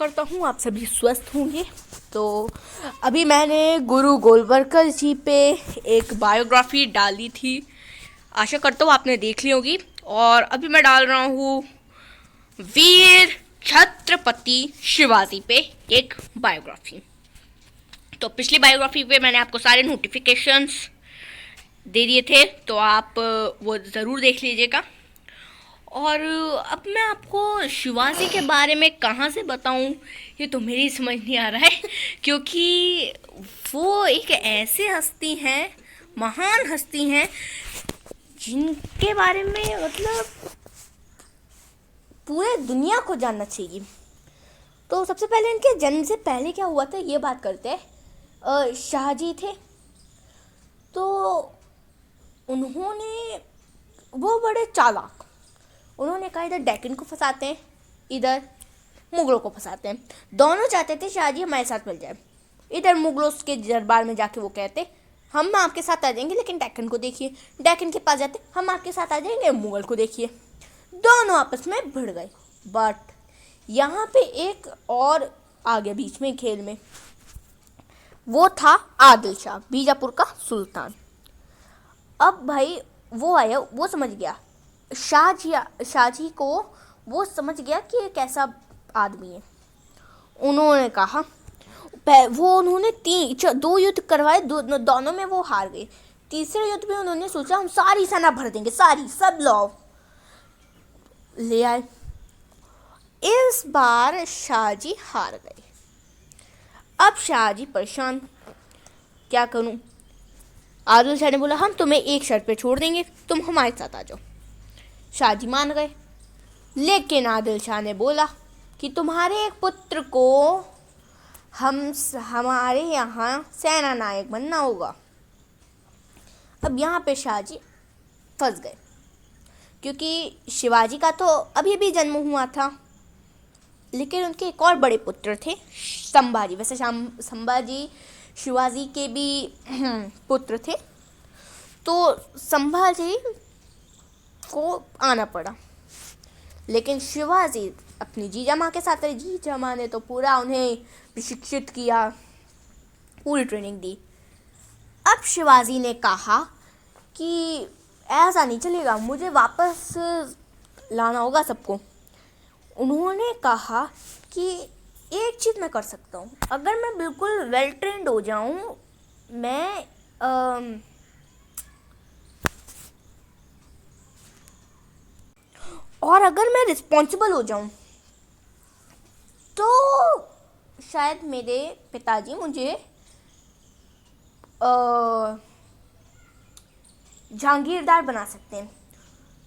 करता हूँ आप सभी स्वस्थ होंगे। तो अभी मैंने गुरु गोलवलकर जी पे एक बायोग्राफी डाली थी, आशा करता हूँ आपने देख ली होगी। और अभी मैं डाल रहा हूँ वीर छत्रपति शिवाजी पे एक बायोग्राफी। तो पिछली बायोग्राफी पे मैंने आपको सारे नोटिफिकेशंस दे दिए थे, तो आप वो ज़रूर देख लीजिएगा। और अब मैं आपको शिवाजी के बारे में कहाँ से बताऊँ, ये तो मेरी समझ नहीं आ रहा है, क्योंकि वो एक ऐसे हस्ती हैं, महान हस्ती हैं, जिनके बारे में मतलब पूरे दुनिया को जानना चाहिए। तो सबसे पहले इनके जन्म से पहले क्या हुआ था ये बात करते हैं। शाहजी थे, तो उन्होंने वो बड़े चालाक, उन्होंने कहा इधर डेक्कन को फंसाते हैं, इधर मुगलों को फंसाते हैं। दोनों चाहते थे शाहजी हमारे साथ मिल जाए। इधर मुगलों के दरबार में जाके वो कहते हम आपके साथ आ जाएंगे, लेकिन डेक्कन को देखिए। डेक्कन के पास जाते हम आपके साथ आ जाएंगे, मुगल को देखिए। दोनों आपस में भिड़ गए। बट यहाँ पे एक और आ गया बीच में खेल में, वो था आदिल शाह, बीजापुर का सुल्तान। अब भाई वो आया, वो समझ गया शाहजी को, वो समझ गया कि ये कैसा आदमी है। उन्होंने कहा उन्होंने दो युद्ध करवाए, दोनों में वो हार गए। तीसरे युद्ध में उन्होंने सोचा हम सारी सेना भर देंगे, सब लौ ले आए। इस बार शाहजी हार गए। अब शाहजी परेशान, क्या करूं। आदिल शाह ने बोला हम तुम्हें एक शर्त पे छोड़ देंगे, तुम हमारे साथ आ जाओ। शाहजी मान गए, लेकिन आदिल शाह ने बोला कि तुम्हारे एक पुत्र को हमारे यहाँ सेना नायक बनना होगा। अब यहाँ पे शाहजी फंस गए, क्योंकि शिवाजी का तो अभी भी जन्म हुआ था, लेकिन उनके एक और बड़े पुत्र थे, संभाजी। वैसे संभाजी शिवाजी के भी पुत्र थे, तो संभाजी को आना पड़ा। लेकिन शिवाजी अपनी जीजा माँ के साथ रहे। जीजा माँ ने तो पूरा उन्हें प्रशिक्षित किया, पूरी ट्रेनिंग दी। अब शिवाजी ने कहा कि ऐसा नहीं चलेगा, मुझे वापस लाना होगा सबको। उन्होंने कहा कि एक चीज़ मैं कर सकता हूँ, अगर मैं बिल्कुल वेल ट्रेंड हो जाऊँ, मैं और अगर मैं रिस्पॉन्सिबल हो जाऊं, तो शायद मेरे पिताजी मुझे जहांगीरदार बना सकते हैं।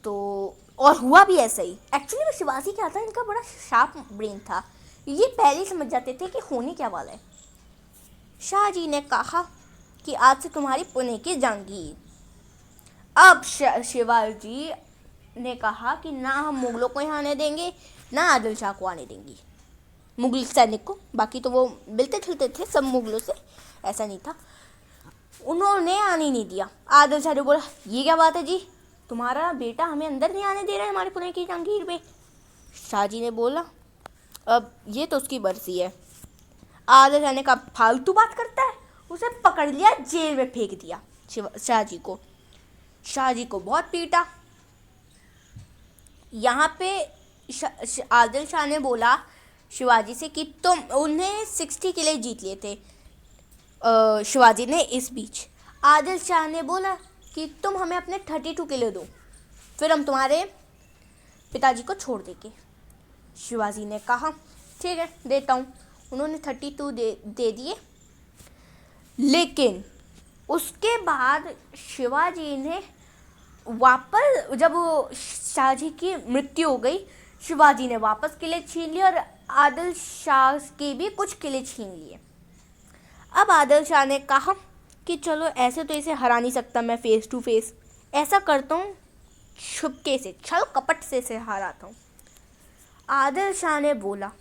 तो और हुआ भी ऐसा ही। एक्चुअली में शिवाजी क्या था, इनका बड़ा शार्प ब्रेन था, ये पहले ही समझ जाते थे कि होने क्या वाला है। शाहजी ने कहा कि आज से तुम्हारी पुणे की जहांगीर। अब शिवाजी ने कहा कि ना हम मुगलों को यहाँ आने देंगे, ना आदिल शाह को आने देंगे, मुगल सैनिक को। बाकी तो वो मिलते जुलते थे सब मुगलों से, ऐसा नहीं था। उन्होंने आने नहीं दिया। आदिल शाह ने बोला ये क्या बात है जी, तुम्हारा बेटा हमें अंदर नहीं आने दे रहा है हमारे पुणे की जहांगीर में। शाहजी ने बोला अब ये तो उसकी बरसी है। आदिल शाह ने कहा फालतू बात करता है, उसे पकड़ लिया, जेल में फेंक दिया शाहजी को। शाहजी को बहुत पीटा। यहाँ पे आदिल शाह ने बोला शिवाजी से कि तुम, उन्हें 60 किले जीत लिए थे शिवाजी ने। इस बीच आदिल शाह ने बोला कि तुम हमें अपने 32 किले दो, फिर हम तुम्हारे पिताजी को छोड़ देंगे। शिवाजी ने कहा ठीक है देता हूँ। उन्होंने 32 दे दिए। लेकिन उसके बाद शिवाजी ने वापस, जब शाहजी की मृत्यु हो गई, शिवाजी ने वापस किले छीन लिए और आदिल शाह के भी कुछ किले छीन लिए। अब आदिल शाह ने कहा कि चलो ऐसे तो इसे हरा नहीं सकता मैं फेस टू फेस, ऐसा करता हूँ छुपके से, छल कपट से इसे हराता हूँ। आदिल शाह ने बोला,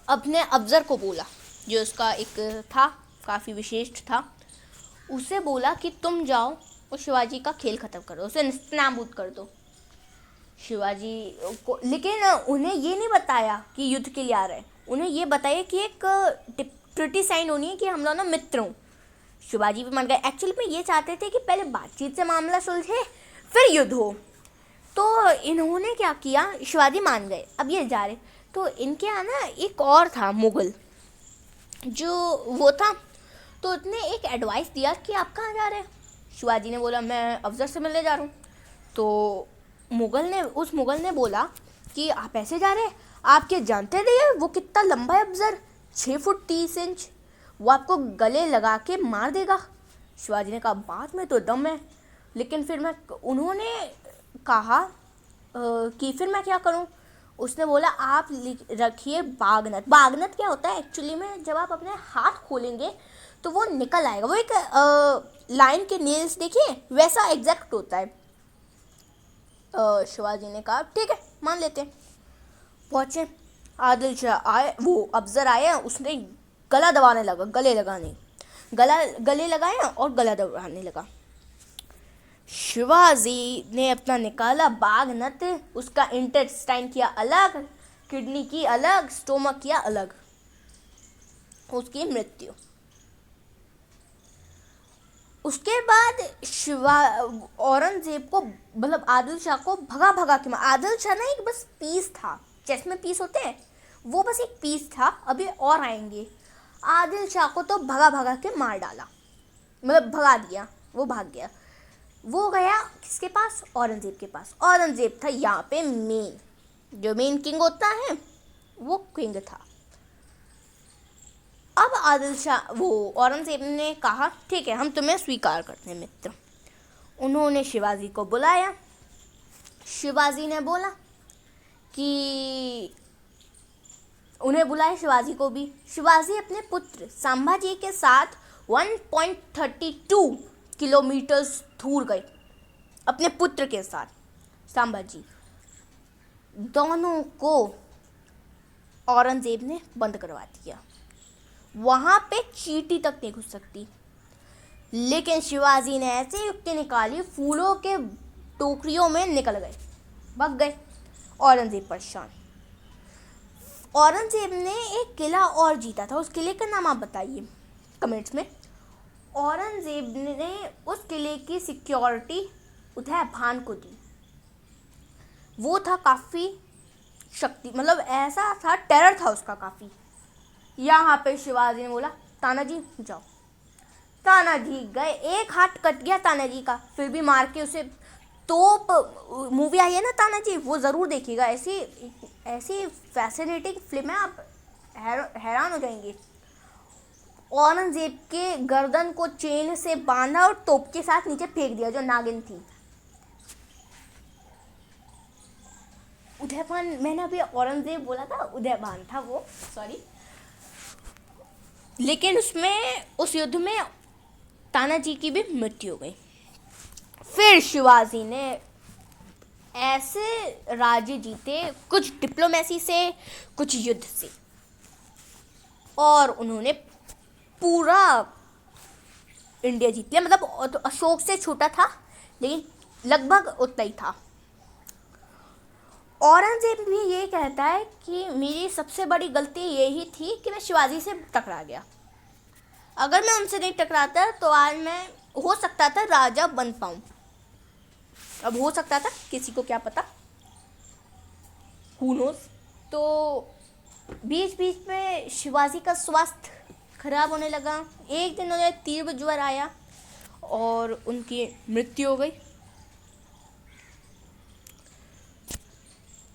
अपने अफसर को बोला, जो उसका एक था काफ़ी विशिष्ट था, उसे बोला कि तुम जाओ और शिवाजी का खेल ख़त्म करो, उसे नेस्तनाबूद कर दो। शिवाजी को, लेकिन उन्हें ये नहीं बताया कि युद्ध के लिए आ रहे हैं, उन्हें ये बताया कि एक ट्रिटी साइन होनी है कि हम दोनों मित्र हों। शिवाजी भी मान गए। एक्चुअली में ये चाहते थे कि पहले बातचीत से मामला सुलझे फिर युद्ध हो। तो इन्होंने क्या किया, शिवाजी मान गए, अब ये जा रहे। तो इनके यहाँ ना एक और था मुगल जो वो था, तो उसने एक एडवाइस दिया कि आप कहाँ जा रहे हैं। शिवाजी ने बोला मैं अफसर से मिलने जा रहा हूँ। तो उस मुगल ने बोला कि आप ऐसे जा रहे हैं, आप क्या जानते नहीं वो कितना लंबा है अफसर, 6 फुट 30 इंच, वो आपको गले लगा के मार देगा। शिवाजी ने कहा बात में तो दम है, लेकिन फिर उन्होंने कहा कि फिर मैं क्या करूं। उसने बोला आप रखिए बागनत। बागनत क्या होता है एक्चुअली में, जब आप अपने हाथ खोलेंगे तो वो निकल आएगा, वो एक लाइन के नेल्स देखिए वैसा एग्जैक्ट होता है। शिवाजी ने कहा ठीक है मान लेते हैं। पहुँचे, आदिल शाह आए, वो अफसर आया, उसने गला दबाने लगा, गले लगाया और गला दबाने लगा। शिवाजी ने अपना निकाला बागनत, उसका इंटेस्टाइन किया अलग, किडनी की अलग, स्टोमक किया अलग, उसकी मृत्यु। उसके बाद औरंगजेब को, मतलब आदिल शाह को भगा के आदिल शाह ना एक बस पीस था, चेस में पीस होते हैं, वो बस एक पीस था, अभी और आएंगे। आदिल शाह को तो भगा के मार डाला, मतलब भगा दिया, वो भाग गया। वो गया किसके पास, औरंगजेब के पास। औरंगजेब था यहाँ पे मेन, जो मेन किंग होता है वो किंग था। अब आदिल शाह, वो औरंगजेब ने कहा ठीक है हम तुम्हें स्वीकार करते हैं मित्र। उन्होंने शिवाजी को बुलाया। शिवाजी ने बोला कि उन्हें बुलाया शिवाजी को भी। शिवाजी अपने पुत्र संभाजी के साथ 1.32 किलोमीटर दूर गए, अपने पुत्र के साथ संभाजी। दोनों को औरंगजेब ने बंद करवा दिया, वहां पे चींटी तक नहीं घुस सकती। लेकिन शिवाजी ने ऐसे युक्ति निकाली, फूलों के टोकरियों में निकल गए, भाग गए। औरंगजेब परेशान। औरंगजेब ने एक किला और जीता था, उस किले का नाम आप बताइए कमेंट्स में। औरंगजेब ने उस किले की सिक्योरिटी उदय भान को दी। वो था काफ़ी शक्ति, मतलब ऐसा था, टेरर था उसका काफ़ी। यहाँ पे शिवाजी ने बोला तानाजी जाओ। तानाजी गए, एक हाथ कट गया तानाजी का, फिर भी मार के उसे तोप। मूवी आई है ना तानाजी, वो ज़रूर देखिएगा, ऐसी फैसिनेटिंग फिल्म है, आप हैरान हो जाएंगे। औरंगजेब के गर्दन को चेन से बांधा और तोप के साथ नीचे फेंक दिया, जो नागिन थी। उदयभान, मैंने अभी औरंगजेब बोला था, उदयभान था वो, सॉरी। लेकिन उस युद्ध में तानाजी की भी मृत्यु हो गई। फिर शिवाजी ने ऐसे राज्य जीते, कुछ डिप्लोमेसी से, कुछ युद्ध से, और उन्होंने पूरा इंडिया जीत लिया। मतलब तो अशोक से छोटा था, लेकिन लगभग उतना ही था। औरंगजेब भी ये कहता है कि मेरी सबसे बड़ी गलती यही थी कि मैं शिवाजी से टकरा गया। अगर मैं उनसे नहीं टकराता तो आज मैं, हो सकता था, राजा बन पाऊँ। अब हो सकता था, किसी को क्या पता, हू नोस। तो बीच में शिवाजी का स्वास्थ्य खराब होने लगा। एक दिन उन्हें तीव्र ज्वर आया और उनकी मृत्यु हो गई।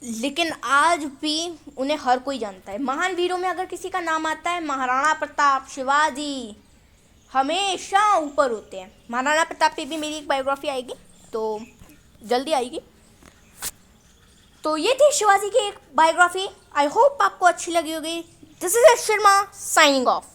लेकिन आज भी उन्हें हर कोई जानता है। महान वीरों में अगर किसी का नाम आता है, महाराणा प्रताप, शिवाजी हमेशा ऊपर होते हैं। महाराणा प्रताप पे भी मेरी एक बायोग्राफी आएगी, तो जल्दी आएगी। तो ये थी शिवाजी की एक बायोग्राफी। आई होप आपको अच्छी लगी होगी। This is Sharma signing off.